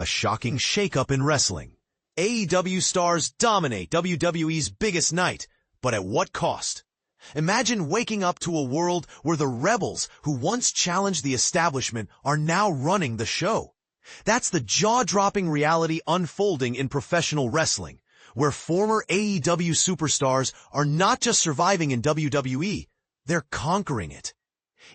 A shocking shakeup in wrestling. AEW stars dominate WWE's biggest night, but at what cost? Imagine waking up to a world where the rebels who once challenged the establishment are now running the show. That's the jaw-dropping reality unfolding in professional wrestling, where former AEW superstars are not just surviving in WWE, they're conquering it.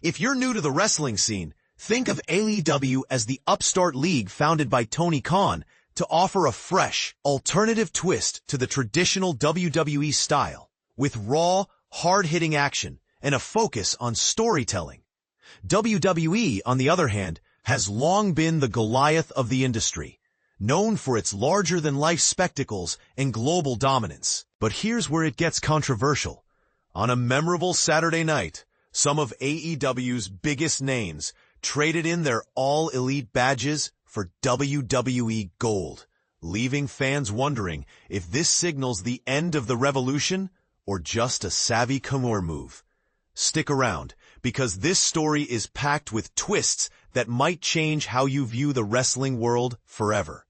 If you're new to the wrestling scene, think of AEW as the upstart league founded by Tony Khan to offer a fresh, alternative twist to the traditional WWE style, with raw, hard-hitting action and a focus on storytelling. WWE, on the other hand, has long been the Goliath of the industry, known for its larger-than-life spectacles and global dominance. But here's where it gets controversial. On a memorable Saturday night, some of AEW's biggest names traded in their all-elite badges for WWE gold, leaving fans wondering if this signals the end of the revolution or just a savvy Kimura move. Stick around, because this story is packed with twists that might change how you view the wrestling world forever.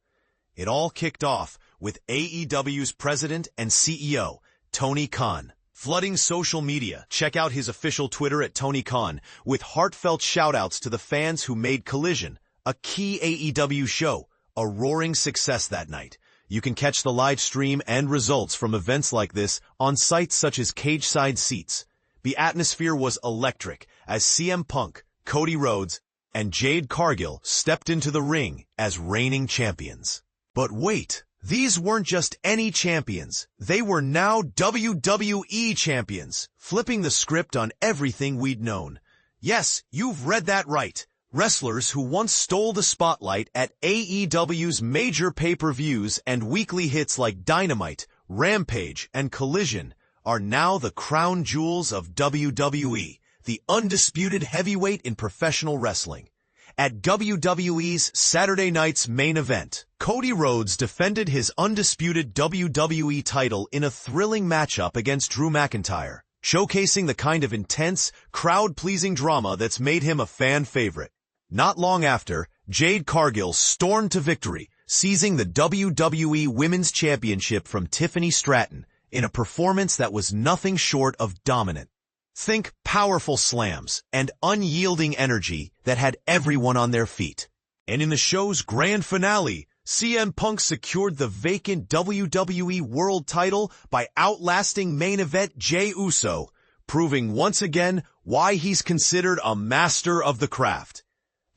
It all kicked off with AEW's president and CEO, Tony Khan, flooding social media. Check out his official Twitter at Tony Khan, with heartfelt shoutouts to the fans who made Collision, a key AEW show, a roaring success that night. You can catch the live stream and results from events like this on sites such as Cageside Seats. The atmosphere was electric as CM Punk, Cody Rhodes, and Jade Cargill stepped into the ring as reigning champions. But wait, these weren't just any champions. They were now WWE champions, flipping the script on everything we'd known. Yes, you've read that right. Wrestlers who once stole the spotlight at AEW's major pay-per-views and weekly hits like Dynamite, Rampage, and Collision are now the crown jewels of WWE, the undisputed heavyweight in professional wrestling. At WWE's Saturday night's main event, Cody Rhodes defended his undisputed WWE title in a thrilling matchup against Drew McIntyre, showcasing the kind of intense, crowd-pleasing drama that's made him a fan favorite. Not long after, Jade Cargill stormed to victory, seizing the WWE Women's Championship from Tiffany Stratton in a performance that was nothing short of dominant. Think powerful slams and unyielding energy that had everyone on their feet. And in the show's grand finale, CM Punk secured the vacant WWE World title by outlasting main event Jey Uso, proving once again why he's considered a master of the craft.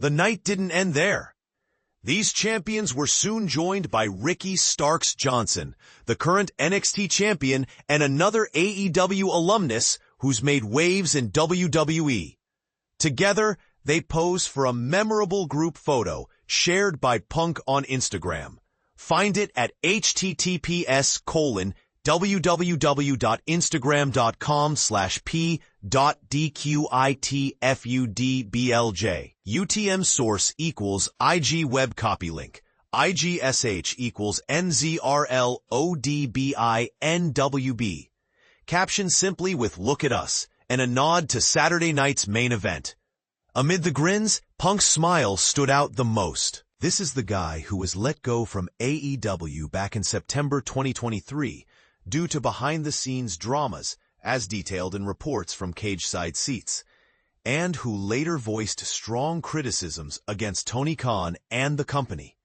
The night didn't end there. These champions were soon joined by Ricky Starks Johnson, the current NXT champion and another AEW alumnus who's made waves in WWE. Together, they pose for a memorable group photo shared by Punk on Instagram. Find it at https:/p.dqitfudblj. UTM source equals IG web copy link. IGSH equals NZRLODBINWB. Caption simply with "Look at us," and a nod to Saturday night's main event. Amid the grins, Punk's smile stood out the most. This is the guy who was let go from AEW back in September 2023 due to behind-the-scenes dramas, as detailed in reports from Cageside Seats, and who later voiced strong criticisms against Tony Khan and the company,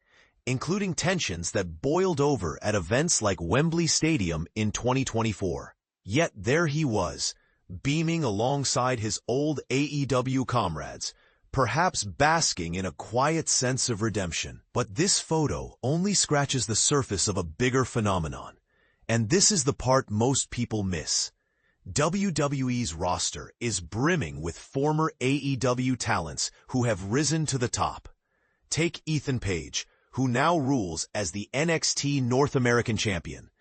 including tensions that boiled over at events like Wembley Stadium in 2024. Yet there he was, beaming alongside his old AEW comrades, perhaps basking in a quiet sense of redemption. But this photo only scratches the surface of a bigger phenomenon, and this is the part most people miss. WWE's roster is brimming with former AEW talents who have risen to the top. Take Ethan Page, who now rules as the NXT North American champion.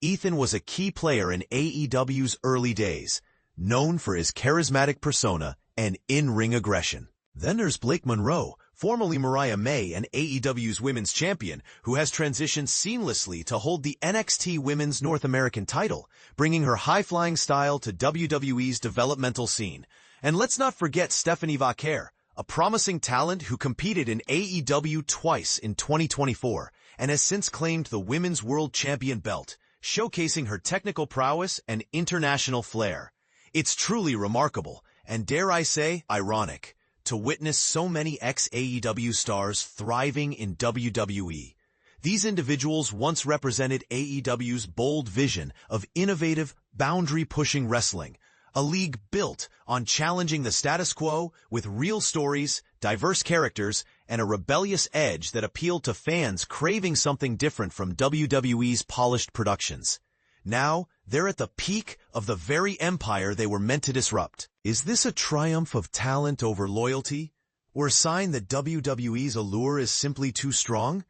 Ethan was a key player in AEW's early days, known for his charismatic persona and in-ring aggression. Then there's Blake Monroe, formerly Mariah May and AEW's women's champion, who has transitioned seamlessly to hold the NXT Women's North American title, bringing her high-flying style to WWE's developmental scene. And let's not forget Stephanie Vaquer, a promising talent who competed in AEW twice in 2024 and has since claimed the Women's World Champion belt, showcasing her technical prowess and international flair. It's truly remarkable, and dare I say, ironic, to witness so many ex-AEW stars thriving in WWE. These individuals once represented AEW's bold vision of innovative, boundary-pushing wrestling, a league built on challenging the status quo with real stories, diverse characters, and a rebellious edge that appealed to fans craving something different from WWE's polished productions. Now, they're at the peak of the very empire they were meant to disrupt. Is this a triumph of talent over loyalty, or a sign that WWE's allure is simply too strong?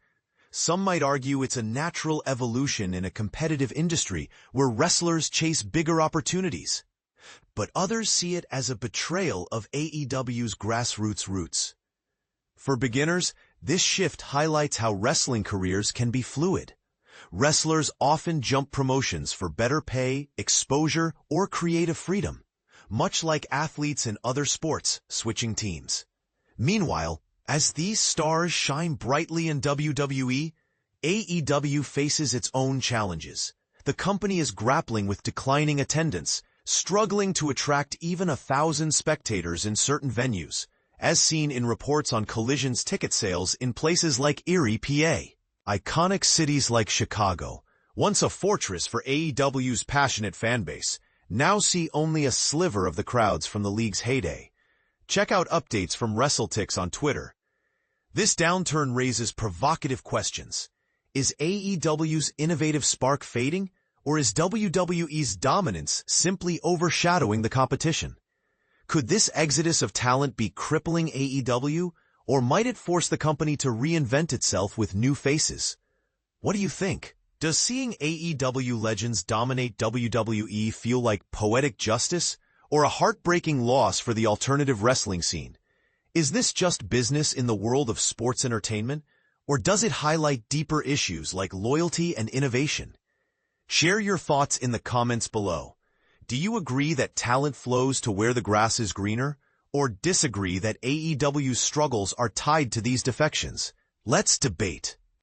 Some might argue it's a natural evolution in a competitive industry where wrestlers chase bigger opportunities. But others see it as a betrayal of AEW's grassroots roots. For beginners, this shift highlights how wrestling careers can be fluid. Wrestlers often jump promotions for better pay, exposure, or creative freedom, much like athletes in other sports switching teams. Meanwhile, as these stars shine brightly in WWE, AEW faces its own challenges. The company is grappling with declining attendance, struggling to attract even 1,000 spectators in certain venues, as seen in reports on Collision's ticket sales in places like Erie, PA. Iconic cities like Chicago, once a fortress for AEW's passionate fanbase, now see only a sliver of the crowds from the league's heyday. Check out updates from WrestleTix on Twitter. This downturn raises provocative questions. Is AEW's innovative spark fading, or is WWE's dominance simply overshadowing the competition? Could this exodus of talent be crippling AEW, or might it force the company to reinvent itself with new faces? What do you think? Does seeing AEW legends dominate WWE feel like poetic justice, or a heartbreaking loss for the alternative wrestling scene? Is this just business in the world of sports entertainment, or does it highlight deeper issues like loyalty and innovation? Share your thoughts in the comments below. Do you agree that talent flows to where the grass is greener, or disagree that AEW's struggles are tied to these defections? Let's debate.